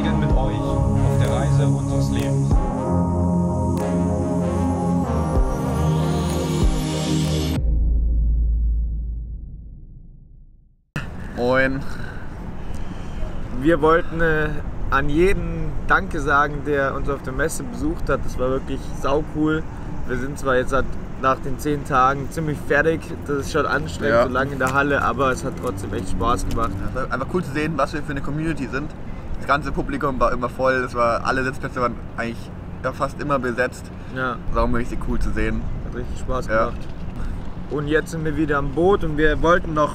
segeln mit euch auf der Reise unseres Lebens. Moin. Wir wollten an jeden Danke sagen, der uns auf der Messe besucht hat. Das war wirklich saucool. Wir sind zwar jetzt nach den 10 Tagen ziemlich fertig, das ist schon anstrengend, so lange in der Halle, aber es hat trotzdem echt Spaß gemacht. Es war einfach cool zu sehen, was wir für eine Community sind. Das ganze Publikum war immer voll, alle Sitzplätze waren eigentlich fast immer besetzt. Ja. Das war auch richtig cool zu sehen. Hat richtig Spaß gemacht. Und jetzt sind wir wieder am Boot und wir wollten noch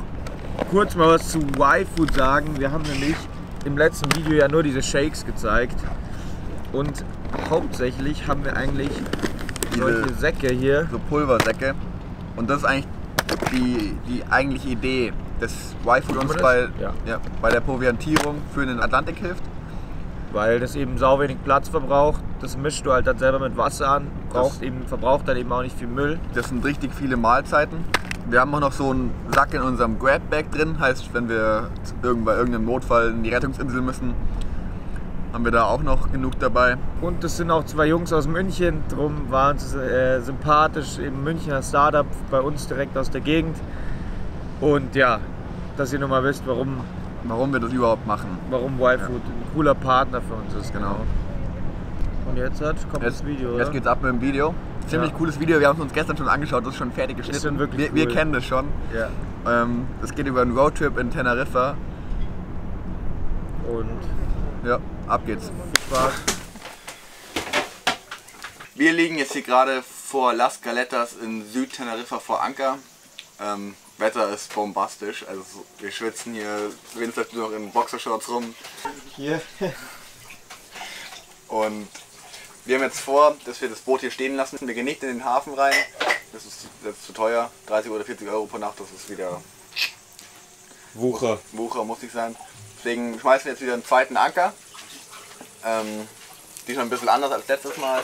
kurz mal was zu Y-Food sagen. Wir haben nämlich im letzten Video ja nur diese Shakes gezeigt und hauptsächlich haben wir eigentlich solche Säcke hier. So Pulversäcke. Und das ist eigentlich die eigentliche Idee des Y-Food uns bei der Proviantierung für den Atlantik hilft. Weil das eben sau wenig Platz verbraucht. Das mischst du halt dann selber mit Wasser an. Verbraucht dann eben auch nicht viel Müll. Das sind richtig viele Mahlzeiten. Wir haben auch noch so einen Sack in unserem Grab-Bag drin. Heißt, wenn wir bei irgendeinem Notfall in die Rettungsinsel müssen, haben wir da auch noch genug dabei. Und das sind auch 2 Jungs aus München. Drum waren sie sympathisch. Eben Münchner Startup bei uns direkt aus der Gegend. Und ja, dass ihr nochmal wisst, warum wir das überhaupt machen. Warum Y-Food ein cooler Partner für uns ist. Genau. Und jetzt kommt das Video, oder? Jetzt geht's ab mit dem Video. Ziemlich cooles Video, wir haben es uns gestern schon angeschaut, das ist schon fertig geschnitten. Ist schon wirklich wir cool. kennen das schon. Ja. Es geht über einen Roadtrip in Teneriffa. Und ja, ab geht's. Viel Spaß. Wir liegen jetzt hier gerade vor Las Galetas in Süd-Teneriffa vor Anker. Wetter ist bombastisch, also wir schwitzen hier, Vince läuft nur noch in Boxershorts rum. Hier. Und wir haben jetzt vor, dass wir das Boot hier stehen lassen. Wir gehen nicht in den Hafen rein, das ist zu teuer, 30 oder 40 Euro pro Nacht, das ist wieder Wucher, muss nicht sein. Deswegen schmeißen wir jetzt wieder einen zweiten Anker. Die ist schon ein bisschen anders als letztes Mal.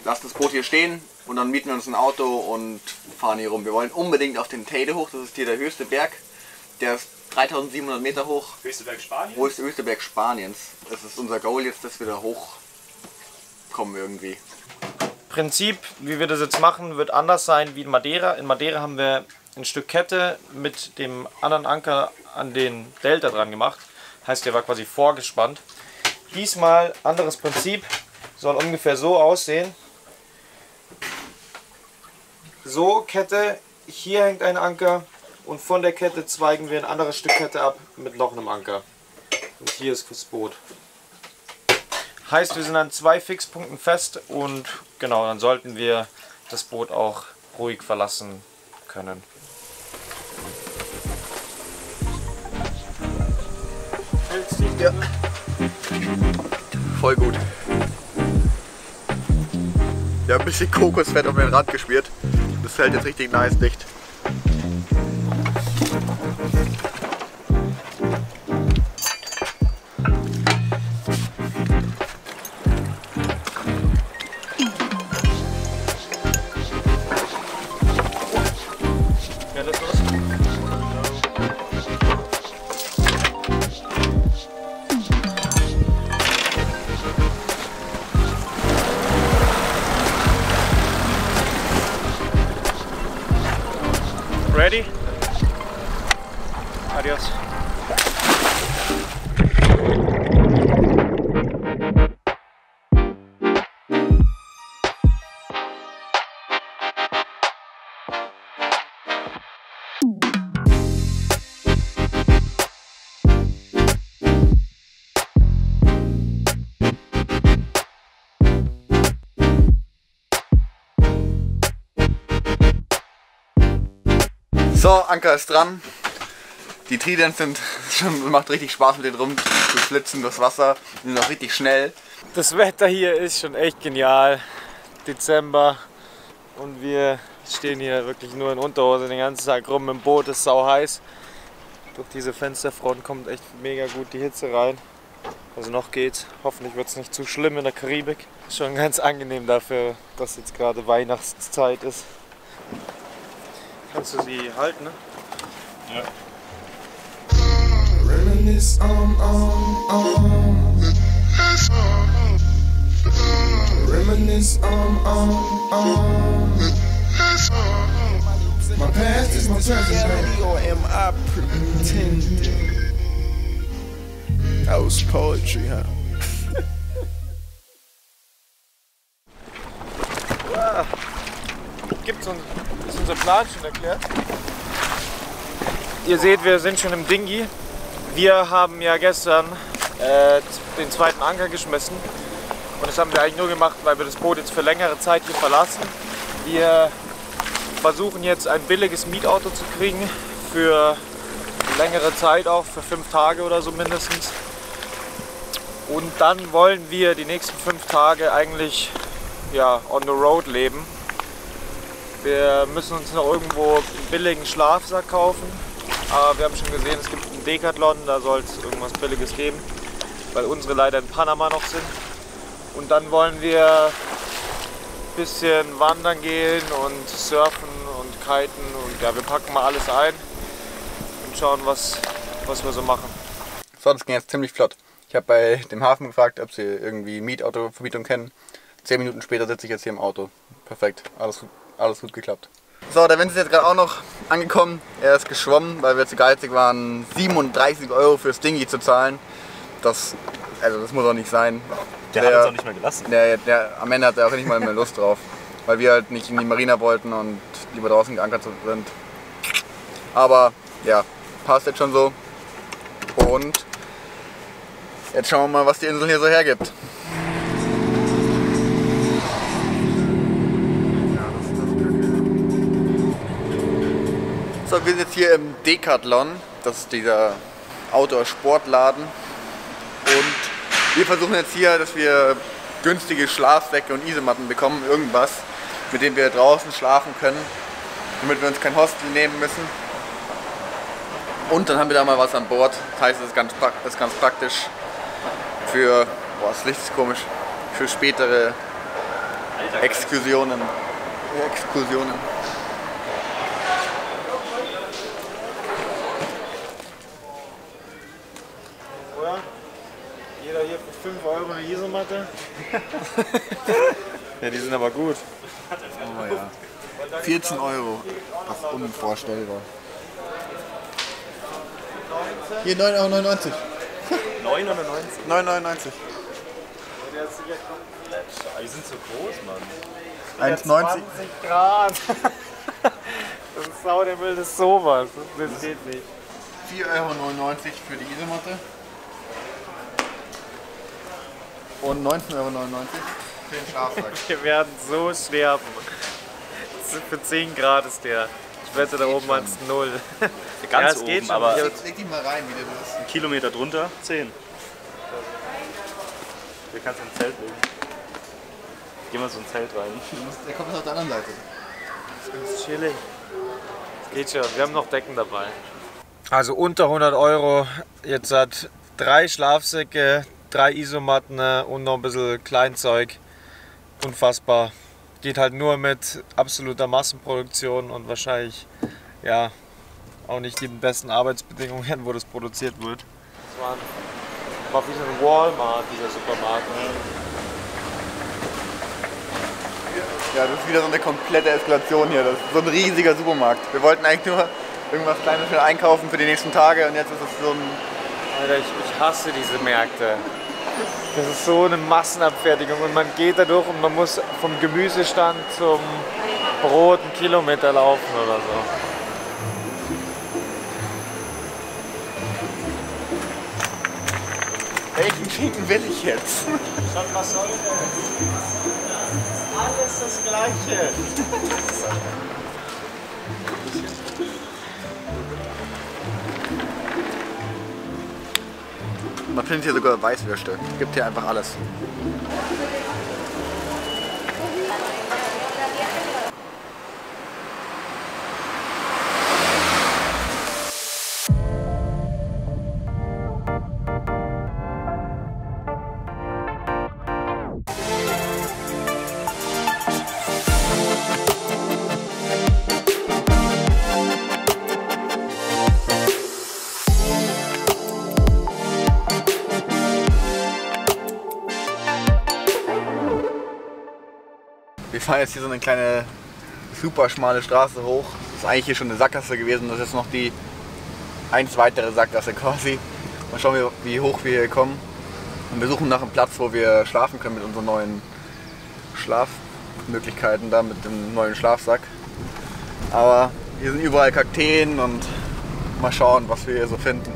Lassen das Boot hier stehen und dann mieten wir uns ein Auto und fahren hier rum. Wir wollen unbedingt auf den Teide hoch, das ist hier der höchste Berg. Der ist 3700 Meter hoch. Höchste Berg Spaniens? Höchste Berg Spaniens. Das ist unser Goal jetzt, dass wir da hochkommen irgendwie. Prinzip, wie wir das jetzt machen, wird anders sein wie in Madeira. In Madeira haben wir ein Stück Kette mit dem anderen Anker an den Delta dran gemacht. Heißt, der war quasi vorgespannt. Diesmal anderes Prinzip, soll ungefähr so aussehen. So, Kette, hier hängt ein Anker und von der Kette zweigen wir ein anderes Stück Kette ab mit noch einem Anker. Und hier ist das Boot. Heißt, wir sind an 2 Fixpunkten fest und genau, dann sollten wir das Boot auch ruhig verlassen können. Ja. Voll gut. Wir haben ein bisschen Kokosfett um den Rand geschmiert. Das fällt jetzt richtig nice dicht. Ja, das war's. Ready? Adios. So, Anker ist dran. Die Tridents macht richtig Spaß mit denen rum zu flitzen durchs Wasser. Die sind auch richtig schnell. Das Wetter hier ist schon echt genial. Dezember und wir stehen hier wirklich nur in Unterhose den ganzen Tag rum im Boot, ist sau heiß. Durch diese Fensterfront kommt echt mega gut die Hitze rein. Also noch geht's. Hoffentlich wird es nicht zu schlimm in der Karibik. Schon ganz angenehm dafür, dass jetzt gerade Weihnachtszeit ist. Kannst du sie halten, ne? Ja. Reminisce Reminisce my past is my present, or am I pretending? That was poetry, huh? Ist unser Plan schon erklärt? Ihr seht, wir sind schon im Dinghy. Wir haben ja gestern den zweiten Anker geschmissen. Und das haben wir eigentlich nur gemacht, weil wir das Boot jetzt für längere Zeit hier verlassen. Wir versuchen jetzt ein billiges Mietauto zu kriegen, für längere Zeit auch, für 5 Tage oder so mindestens. Und dann wollen wir die nächsten 5 Tage eigentlich ja, on the road leben. Wir müssen uns noch irgendwo einen billigen Schlafsack kaufen. Aber wir haben schon gesehen, es gibt einen Decathlon, da soll es irgendwas Billiges geben, weil unsere leider in Panama noch sind. Und dann wollen wir ein bisschen wandern gehen und surfen und kiten und ja, wir packen mal alles ein und schauen, was wir so machen. So, das ging jetzt ziemlich flott. Ich habe bei dem Hafen gefragt, ob sie irgendwie Mietautovermietung kennen. 10 Minuten später sitze ich jetzt hier im Auto. Perfekt, alles gut geklappt. So, der Vince ist jetzt gerade auch noch angekommen. Er ist geschwommen, weil wir zu geizig waren, 37 € fürs Dinghy zu zahlen. Das muss doch nicht sein. Der hat uns auch nicht mehr gelassen. Am Ende hat er auch nicht mal mehr Lust drauf. Weil wir halt nicht in die Marina wollten und lieber draußen geankert sind. Aber ja, passt jetzt schon so. Und jetzt schauen wir mal, was die Insel hier so hergibt. So, wir sind jetzt hier im Decathlon. Das ist dieser Outdoor-Sportladen. Und wir versuchen jetzt hier, dass wir günstige Schlafsäcke und Isomatten bekommen, irgendwas, mit dem wir draußen schlafen können, damit wir uns kein Hostel nehmen müssen. Und dann haben wir da mal was an Bord. Das heißt, es ist ganz praktisch für, das Licht ist komisch, für spätere Exkursionen. Jeder hier für 5 € eine Isomatte. Ja, die sind aber gut. Oh ja. 14 €. Das ist unvorstellbar. Hier 9,99 €. 9,99 9,99 €. Die sind zu groß, Mann. 1,90 €. Grad. Das ist sau der Müll, das ist sowas. Das geht nicht. 4,99 € für die Isomatte. Und 19,99 € für den Schlafsack. Wir werden so sterben. Für 10 Grad ist der. Ich wette, da oben ans 0. Ganz es oben, geht schon. aber Leg die mal rein, wie der ist. 1 Kilometer drunter 10. Hier kannst du ein Zelt legen. Geh mal so ein Zelt rein. Der kommt auf der anderen Seite. Das ist chillig. Das geht schon. Wir haben noch Decken dabei. Also unter 100 €. Jetzt hat 3 Schlafsäcke, 3 Isomatten und noch ein bisschen Kleinzeug. Unfassbar. Geht halt nur mit absoluter Massenproduktion und wahrscheinlich ja auch nicht die besten Arbeitsbedingungen, wo das produziert wird. Das war wie so ein Walmart, dieser Supermarkt. Ja, das ist wieder so eine komplette Eskalation hier. Das ist so ein riesiger Supermarkt. Wir wollten eigentlich nur irgendwas Kleines für einkaufen für die nächsten Tage und jetzt ist es so ein... Alter, ich hasse diese Märkte. Das ist so eine Massenabfertigung und man geht da durch und man muss vom Gemüsestand zum Brot 1 Kilometer laufen oder so. Welchen Schinken will ich jetzt? Schon, was soll denn? Alles das Gleiche. Man findet hier sogar Weißwürste. Gibt hier einfach alles. fahren jetzt hier so eine kleine, super schmale Straße hoch. Das ist eigentlich hier schon eine Sackgasse gewesen. Das ist noch die eins weitere Sackgasse quasi. Mal schauen, wie hoch wir hier kommen. Und wir suchen nach einem Platz, wo wir schlafen können mit unseren neuen Schlafmöglichkeiten, da mit dem neuen Schlafsack. Aber hier sind überall Kakteen und mal schauen, was wir hier so finden.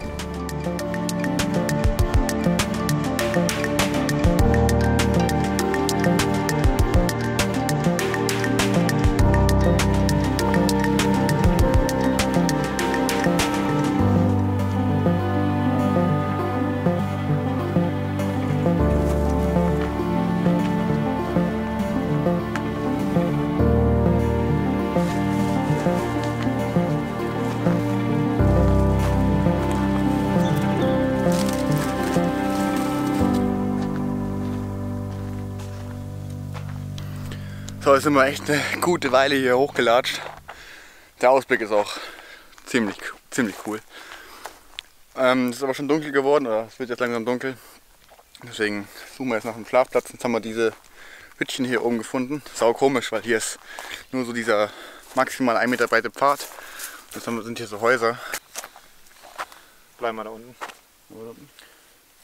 So, jetzt sind wir echt eine gute Weile hier hochgelatscht. Der Ausblick ist auch ziemlich cool. Es ist aber schon dunkel geworden, oder es wird jetzt langsam dunkel. Deswegen suchen wir jetzt nach einem Schlafplatz. Jetzt haben wir diese Hütchen hier oben gefunden. Sau komisch, weil hier ist nur so dieser maximal 1 Meter breite Pfad. Jetzt sind hier so Häuser. Bleiben wir da unten.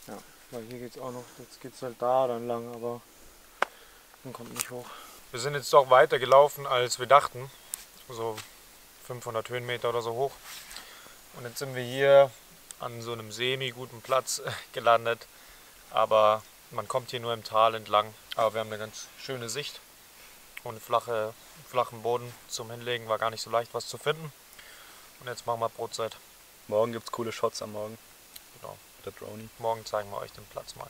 Ja, weil hier geht's auch noch, jetzt geht's halt da dann lang, aber man kommt nicht hoch. Wir sind jetzt doch weiter gelaufen, als wir dachten. So 500 Höhenmeter oder so hoch. Und jetzt sind wir hier an so einem semi-guten Platz gelandet. Aber man kommt hier nur im Tal entlang. Aber wir haben eine ganz schöne Sicht. Und flachen Boden zum Hinlegen war gar nicht so leicht, was zu finden. Und jetzt machen wir Brotzeit. Morgen gibt es coole Shots am Morgen. Genau. Der Droney. Morgen zeigen wir euch den Platz mal.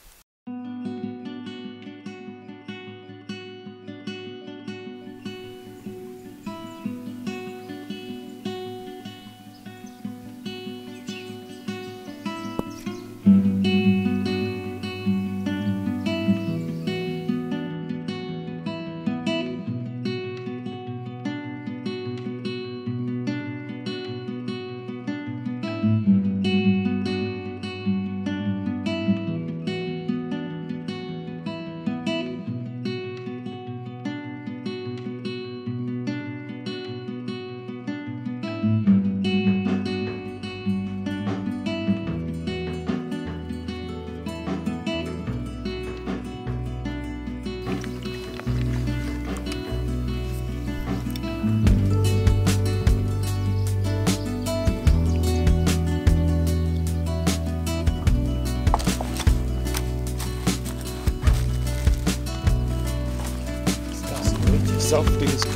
Saftiges Kuh.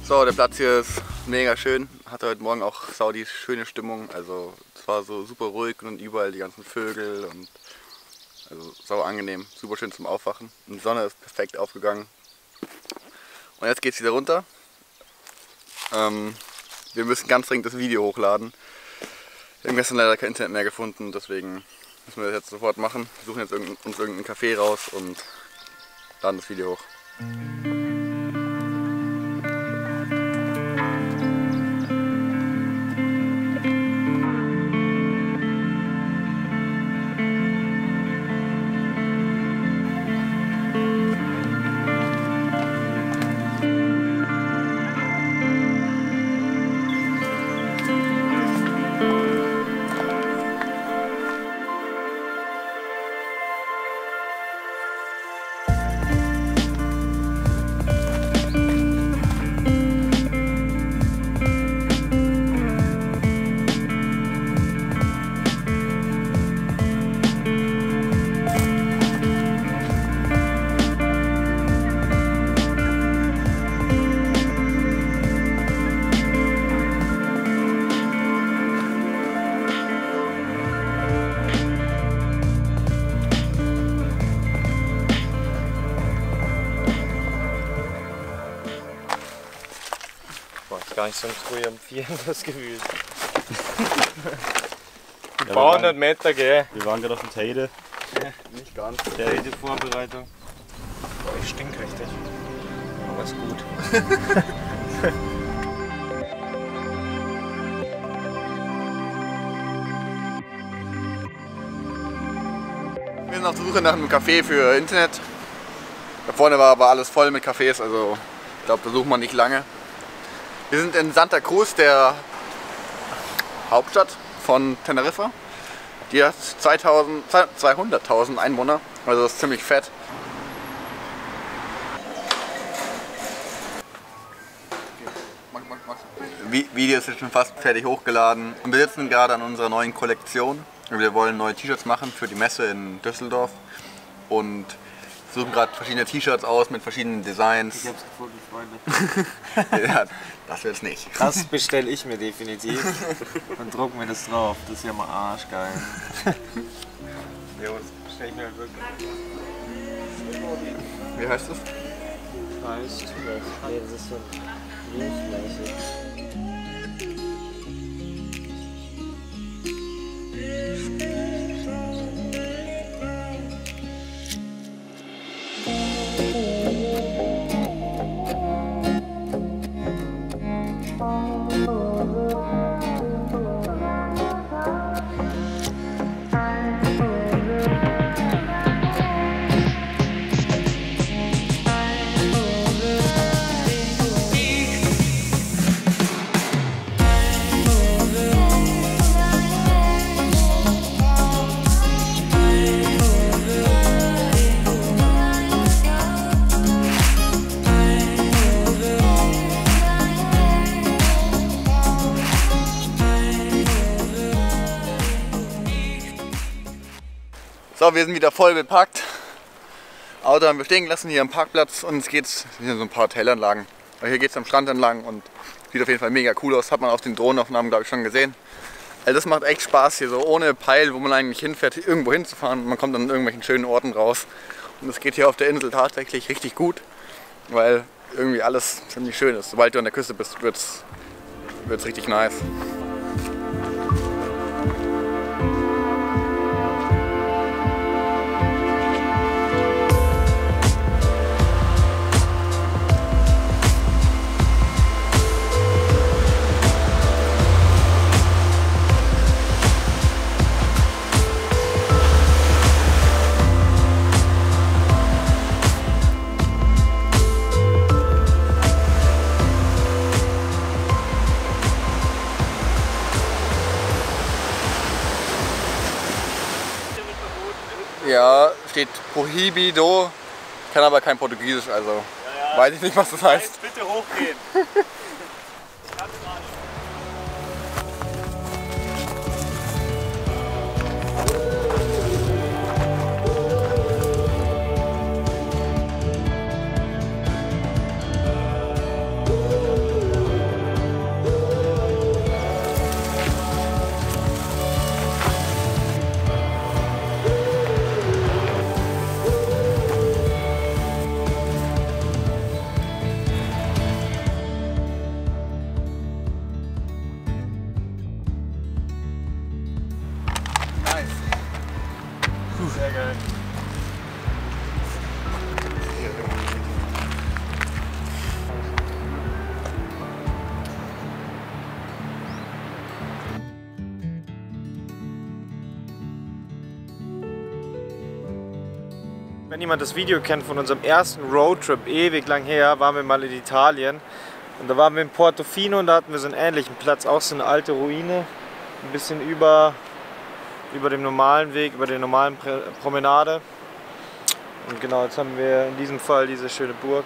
So, der Platz hier ist mega schön. Hatte heute Morgen auch die schöne Stimmung. Also es war so super ruhig und überall die ganzen Vögel und also sau angenehm, super schön zum Aufwachen. Und die Sonne ist perfekt aufgegangen. Und jetzt geht's wieder runter. Wir müssen ganz dringend das Video hochladen. Wir haben gestern leider kein Internet mehr gefunden, deswegen müssen wir das jetzt sofort machen. Wir suchen jetzt uns irgendeinen Café raus und laden das Video hoch. Gar nicht so ein triumphierendes Gefühl. Ein paar hundert Meter, gell? Wir waren gerade auf dem Teide. Nicht ganz. Die Vorbereitung. Boah, ich stink richtig. Aber ist gut. Suche nach einem Café für Internet. Da vorne war aber alles voll mit Cafés, also ich glaube, da sucht man nicht lange. Wir sind in Santa Cruz, der Hauptstadt von Teneriffa. Die hat 200.000 Einwohner, also das ist ziemlich fett. Video ist jetzt schon fast fertig hochgeladen und wir sitzen gerade an unserer neuen Kollektion. Wir wollen neue T-Shirts machen für die Messe in Düsseldorf und suchen gerade verschiedene T-Shirts aus mit verschiedenen Designs. Ich hab's gefunden, Freunde. Ja, das wird's nicht. Das bestelle ich mir definitiv und druck mir das drauf. Das ist ja mal arschgeil. Ja, das bestelle ich mir halt wirklich. Wie heißt das? Heißt das? Das ist so ein Milchmäßig. So, wir sind wieder voll bepackt. Auto haben wir stehen gelassen hier am Parkplatz und es geht hier so ein paar Hotelanlagen. Aber hier geht es am Strand entlang und sieht auf jeden Fall mega cool aus. Hat man auf den Drohnenaufnahmen, glaube ich, schon gesehen. Also das macht echt Spaß hier, so ohne Peil, wo man eigentlich hinfährt, irgendwo hinzufahren. Man kommt dann an irgendwelchen schönen Orten raus. Und es geht hier auf der Insel tatsächlich richtig gut, weil irgendwie alles ziemlich schön ist. Sobald du an der Küste bist, wird's richtig nice. Ja, steht Prohibido, ich kann aber kein Portugiesisch, also weiß ich nicht, was das heißt. Bitte hochgehen. Sehr geil. Wenn jemand das Video kennt von unserem ersten Roadtrip, ewig lang her, waren wir mal in Italien. Und da waren wir in Portofino und da hatten wir so einen ähnlichen Platz, auch so eine alte Ruine. Ein bisschen über dem normalen Weg, über der normalen Promenade. Und genau, jetzt haben wir in diesem Fall diese schöne Burg.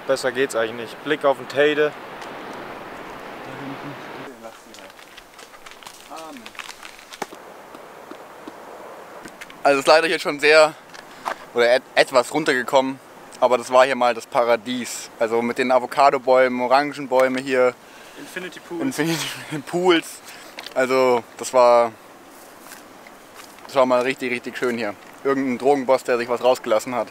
Besser geht's eigentlich nicht. Blick auf den Teide. Also es ist leider jetzt schon sehr oder etwas runtergekommen, aber das war hier mal das Paradies. Also mit den Avocadobäumen, Orangenbäume hier, Infinity Pool. Infinity Pools. Also das war mal richtig, richtig schön hier. Irgendein Drogenboss, der sich was rausgelassen hat.